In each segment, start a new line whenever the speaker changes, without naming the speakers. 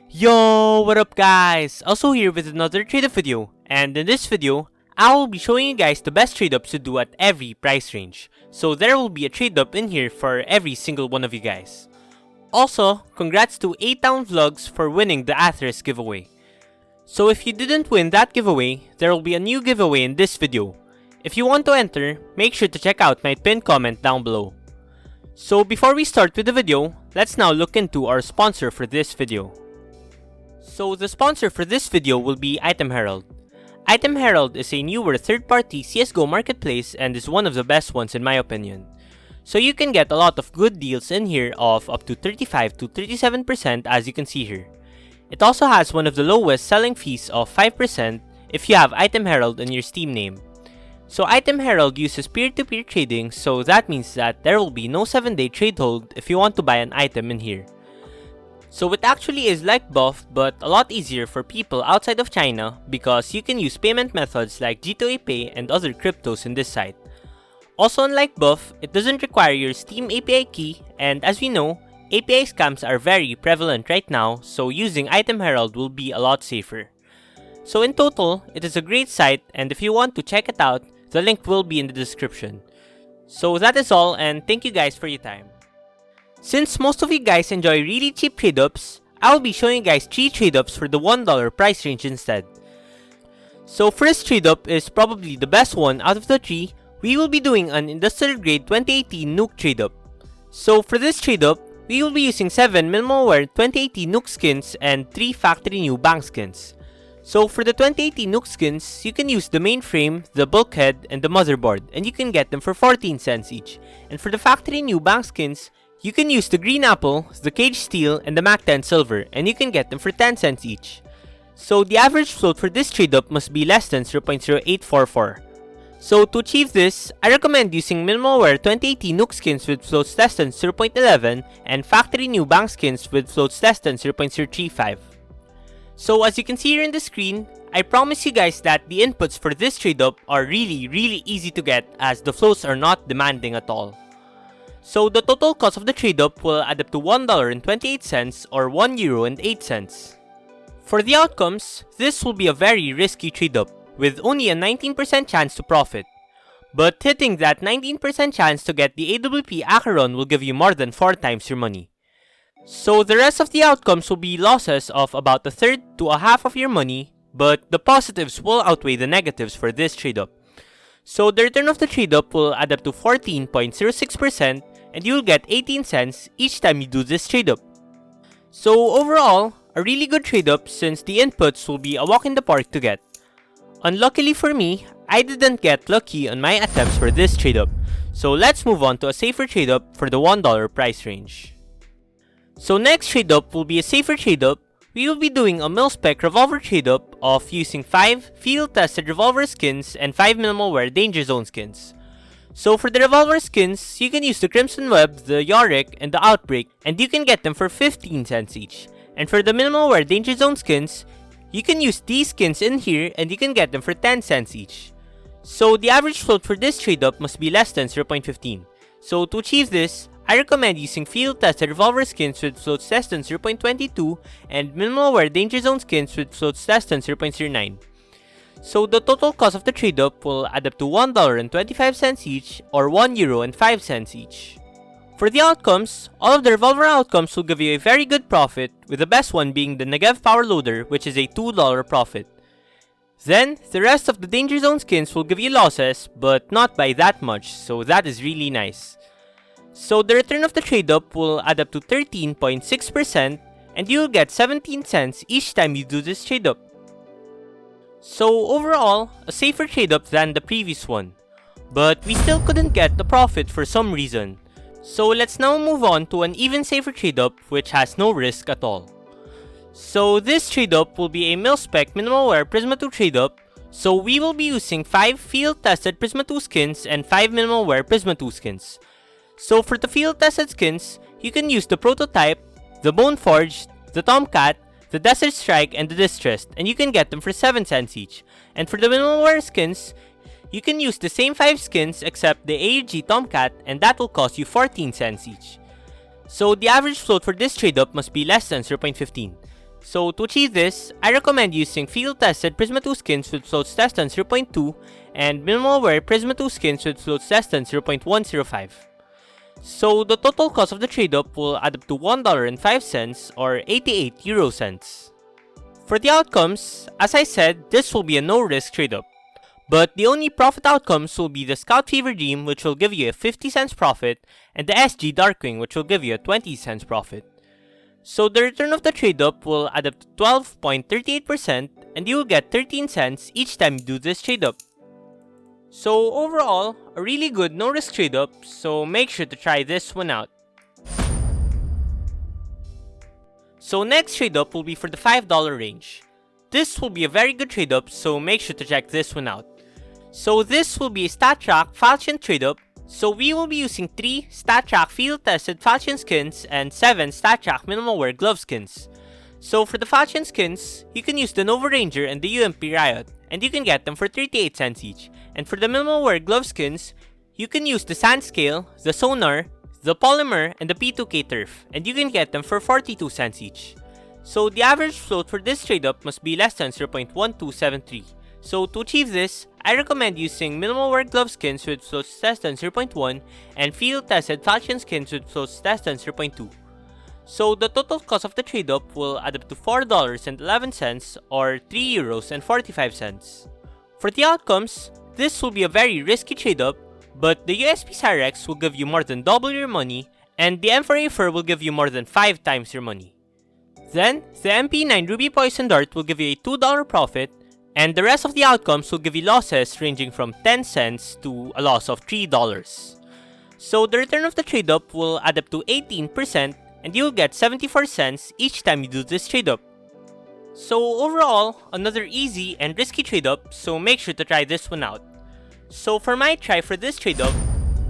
Yo, what up guys? Also here with another trade-up video, and in this video, I will be showing you guys the best trade-ups to do at every price range. So there will be a trade-up in here for every single one of you guys. Also, congrats to 8town Vlogs for winning the Atheris giveaway. So if you didn't win that giveaway, there will be a new giveaway in this video. If you want to enter, make sure to check out my pinned comment down below. So before we start with the video, let's now look into our sponsor for this video. So the sponsor for this video will be Item Herald. Item Herald is a newer third-party CSGO marketplace and is one of the best ones in my opinion. So you can get a lot of good deals in here of up to 35 to 37% as you can see here. It also has one of the lowest selling fees of 5% if you have Item Herald in your Steam name. So Item Herald uses peer-to-peer trading, so that means that there will be no 7-day trade hold if you want to buy an item in here. So it actually is like Buff, but a lot easier for people outside of China because you can use payment methods like G2A Pay and other cryptos in this site. Also unlike Buff, it doesn't require your Steam API key, and as we know, API scams are very prevalent right now, so using Item Herald will be a lot safer. So in total, it is a great site, and if you want to check it out, the link will be in the description. So that is all, and thank you guys for your time. Since most of you guys enjoy really cheap trade-ups, I will be showing you guys 3 trade-ups for the $1 price range instead. So first trade-up is probably the best one out of the 3. We will be doing an industrial grade 2018 Nuke trade-up. So for this trade-up, we will be using 7 minimalware 2018 Nuke skins and 3 factory new bank skins. So for the 2018 Nuke skins, you can use the mainframe, the bulkhead, and the motherboard, and you can get them for 14 cents each. And for the factory new bank skins, you can use the green apple, the cage steel, and the Mac 10 silver, and you can get them for 10 cents each. So the average float for this trade-up must be less than 0.0844. So to achieve this, I recommend using minimalware 2018 Nuke skins with floats less than 0.11 and factory new bank skins with floats less than 0.035. So as you can see here in the screen, I promise you guys that the inputs for this trade-up are really easy to get as the floats are not demanding at all. So the total cost of the trade-up will add up to $1.28 or €1.08. For the outcomes, this will be a very risky trade-up with only a 19% chance to profit. But hitting that 19% chance to get the AWP Acheron will give you more than 4 times your money. So the rest of the outcomes will be losses of about a third to a half of your money, but the positives will outweigh the negatives for this trade-up. So the return of the trade-up will add up to 14.06%, and you will get 18 cents each time you do this trade-up. So overall, a really good trade-up since the inputs will be a walk in the park to get. Unluckily for me, I didn't get lucky on my attempts for this trade-up, so let's move on to a safer trade-up for the $1 price range. So next trade-up will be a safer trade-up. We will be doing a Mil-spec revolver trade-up of using 5 field-tested revolver skins and 5 minimalware danger zone skins. So for the revolver skins, you can use the Crimson Web, the Yorick, and the Outbreak, and you can get them for 15 cents each. And for the minimalware danger zone skins, you can use these skins in here and you can get them for 10 cents each. So the average float for this trade-up must be less than 0.15. So to achieve this, I recommend using field-tested revolver skins with floats less than 0.22 and minimalware danger zone skins with floats less than 0.09. So the total cost of the trade-up will add up to $1.25 each or €1.05 each. For the outcomes, all of the revolver outcomes will give you a very good profit, with the best one being the Negev Power Loader, which is a $2 profit. Then, the rest of the danger zone skins will give you losses, but not by that much, so that is really nice. So the return of the trade-up will add up to 13.6%, and you will get 17 cents each time you do this trade-up. So overall, a safer trade-up than the previous one. But we still couldn't get the profit for some reason. So let's now move on to an even safer trade-up which has no risk at all. So this trade-up will be a Mil-spec minimalware Prisma 2 trade-up. So we will be using 5 field-tested Prisma 2 skins and 5 minimalware Prisma 2 skins. So for the field-tested skins, you can use the Prototype, the Boneforged, the Tomcat, the Desert Strike, and the Distressed, and you can get them for 7 cents each. And for the minimalware skins, you can use the same 5 skins except the AUG Tomcat, and that will cost you 14 cents each. So the average float for this trade-up must be less than 0.15. So to achieve this, I recommend using field-tested Prisma 2 skins with floats less than 0.2 and minimal wear Prisma 2 skins with floats less than 0.105. So the total cost of the trade-up will add up to $1.05 or 88 euro cents. For the outcomes, as I said, this will be a no-risk trade-up. But the only profit outcomes will be the Scout Fever Dream, which will give you a 50 cents profit, and the SG Darkwing, which will give you a 20 cents profit. So the return of the trade-up will add up to 12.38%, and you will get 13 cents each time you do this trade-up. So overall, a really good no-risk trade-up, so make sure to try this one out. So next trade-up will be for the $5 range. This will be a very good trade-up, so make sure to check this one out. So this will be a StatTrak falchion trade-up. So we will be using 3 StatTrak field-tested falchion skins and 7 StatTrak minimal wear glove skins. So for the falchion skins, you can use the Nova Ranger and the UMP Riot, and you can get them for 38 cents each. And for the minimal wear glove skins, you can use the Sand Scale, the Sonar, the Polymer, and the P2K Turf, and you can get them for 42 cents each. So the average float for this trade-up must be less than 0.1273. So to achieve this, I recommend using minimal wear glove skins with floats less than 0.1 and field-tested falchion skins with floats less than 0.2. So the total cost of the trade-up will add up to $4.11 or 3 euros and 45 cents. For the outcomes, this will be a very risky trade-up, but the USP Cyrex will give you more than double your money, and the M4A Fur will give you more than 5 times your money. Then, the MP9 Ruby Poison Dart will give you a $2 profit, and the rest of the outcomes will give you losses ranging from 10 cents to a loss of $3. So the return of the trade-up will add up to 18%, and you'll get 74 cents each time you do this trade-up. So overall, another easy and risky trade-up, so make sure to try this one out. So for my try for this trade-up,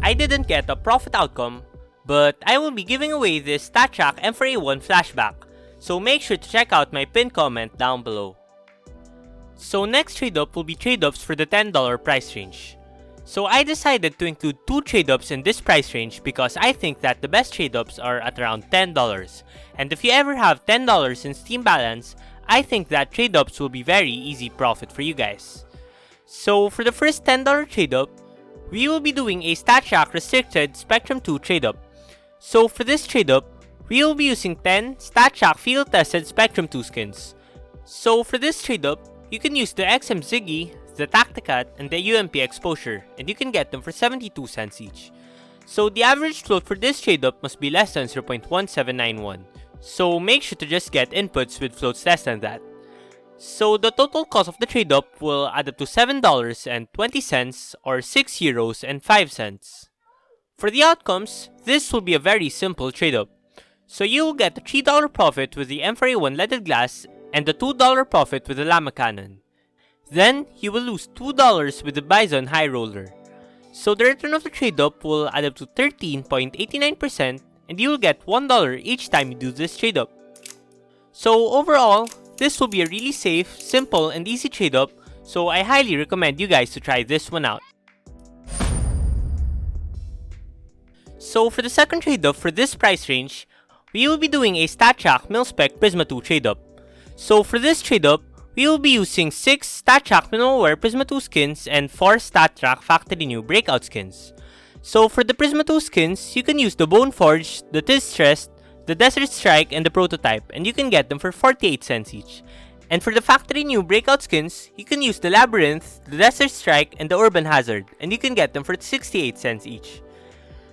I didn't get a profit outcome, but I will be giving away this StatTrak M4A1 flashback, so make sure to check out my pinned comment down below. So next trade-up will be trade-ups for the $10 price range. So I decided to include 2 trade-ups in this price range because I think that the best trade-ups are at around $10. And if you ever have $10 in Steam balance, I think that trade-ups will be very easy profit for you guys. So for the first $10 trade-up, we will be doing a StatTrak restricted Spectrum 2 trade-up. So for this trade-up, we will be using 10 StatTrak field-tested Spectrum 2 skins. So for this trade-up, you can use the XM Ziggy, the Tacticat, and the UMP Exposure, and you can get them for 72 cents each. So the average float for this trade-up must be less than 0.1791. So make sure to just get inputs with floats less than that. So the total cost of the trade-up will add up to $7.20 or 6 euros and 5 cents. For the outcomes, this will be a very simple trade-up. So you will get a $3 profit with the M4A1 leaded glass and the $2 profit with the Llama Cannon. Then, you will lose $2 with the Bison High Roller. So the return of the trade-up will add up to 13.89%, and you will get $1 each time you do this trade-up. So overall, this will be a really safe, simple, and easy trade-up, so I highly recommend you guys to try this one out. So for the second trade-up for this price range, we will be doing a StatTrak Mil-spec Prisma 2 trade-up. So for this trade-up, we will be using 6 StatTrak minimal wear Prisma 2 skins and 4 StatTrak factory new breakout skins. So for the Prisma 2 skins, you can use the Bone Forge, the Stressed, the Desert Strike, and the Prototype, and you can get them for 48 cents each. And for the factory new breakout skins, you can use the Labyrinth, the Desert Strike, and the Urban Hazard, and you can get them for 68 cents each.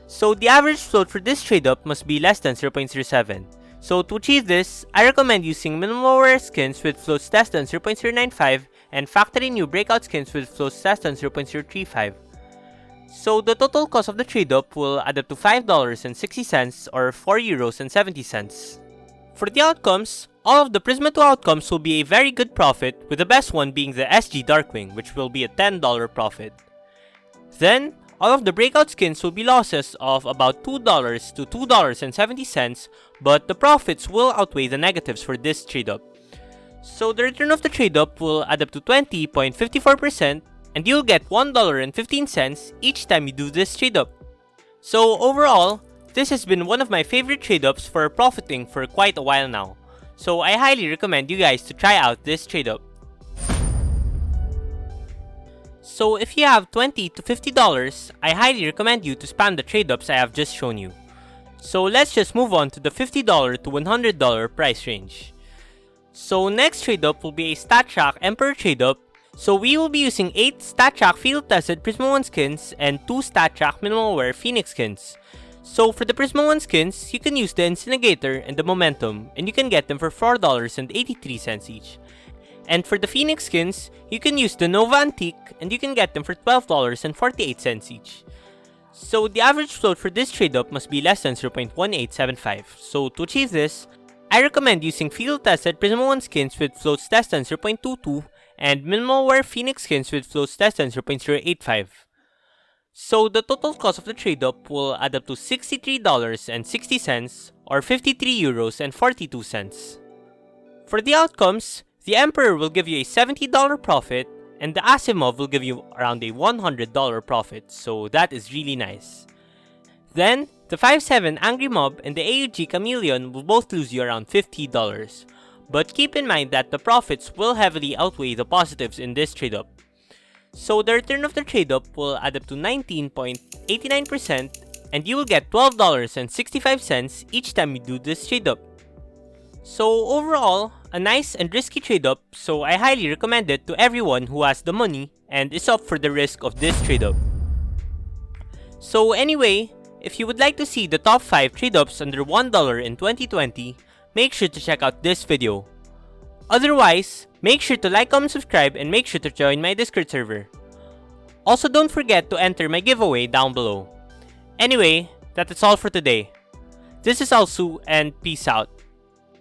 So the average float for this trade-up must be less than 0.07. So to achieve this, I recommend using minimal wear skins with floats less than 0.095 and factory new breakout skins with floats less than 0.035. So the total cost of the trade-up will add up to $5.60 or 4 euros and 70 cents. For the outcomes, all of the Prisma 2 outcomes will be a very good profit, with the best one being the SG Darkwing, which will be a $10 profit. Then, all of the breakout skins will be losses of about $2 to $2.70, but the profits will outweigh the negatives for this trade-up. So the return of the trade-up will add up to 20.54%, and you'll get $1.15 each time you do this trade-up. So overall, this has been one of my favorite trade-ups for profiting for quite a while now. So I highly recommend you guys to try out this trade up. So if you have $20 to $50, I highly recommend you to spam the trade ups I have just shown you. So let's just move on to the $50 to $100 price range. So next trade up will be a StatTrak Emperor trade up. So we will be using 8 StatTrak field tested Prisma 1 skins and 2 StatTrak minimal wear Phoenix skins. So for the Prisma 1 skins, you can use the Incinerator and the Momentum, and you can get them for $4.83 each. And for the Phoenix skins, you can use the Nova Antique, and you can get them for $12.48 each. So the average float for this trade up must be less than 0.1875. So to achieve this, I recommend using field tested Prisma 1 skins with floats less than 0.22 and minimal wear Phoenix skins with floats less than 0.085. So the total cost of the trade up will add up to $63.60 or €53.42. For the outcomes, the Emperor will give you a $70 profit and the Asimov will give you around a $100 profit, so that is really nice. Then, the 5/7 Angry Mob and the AUG Chameleon will both lose you around $50. But keep in mind that the profits will heavily outweigh the positives in this trade up. So the return of the trade up will add up to 19.89% and you will get $12.65 each time you do this trade up. So overall, a nice and risky trade up, so I highly recommend it to everyone who has the money and is up for the risk of this trade up. So anyway, if you would like to see the top 5 trade ups under $1 in 2020, make sure to check out this video. Otherwise, make sure to like, comment, subscribe, and make sure to join my Discord server. Also, don't forget to enter my giveaway down below. Anyway, that is all for today. This is Elsu, and peace out.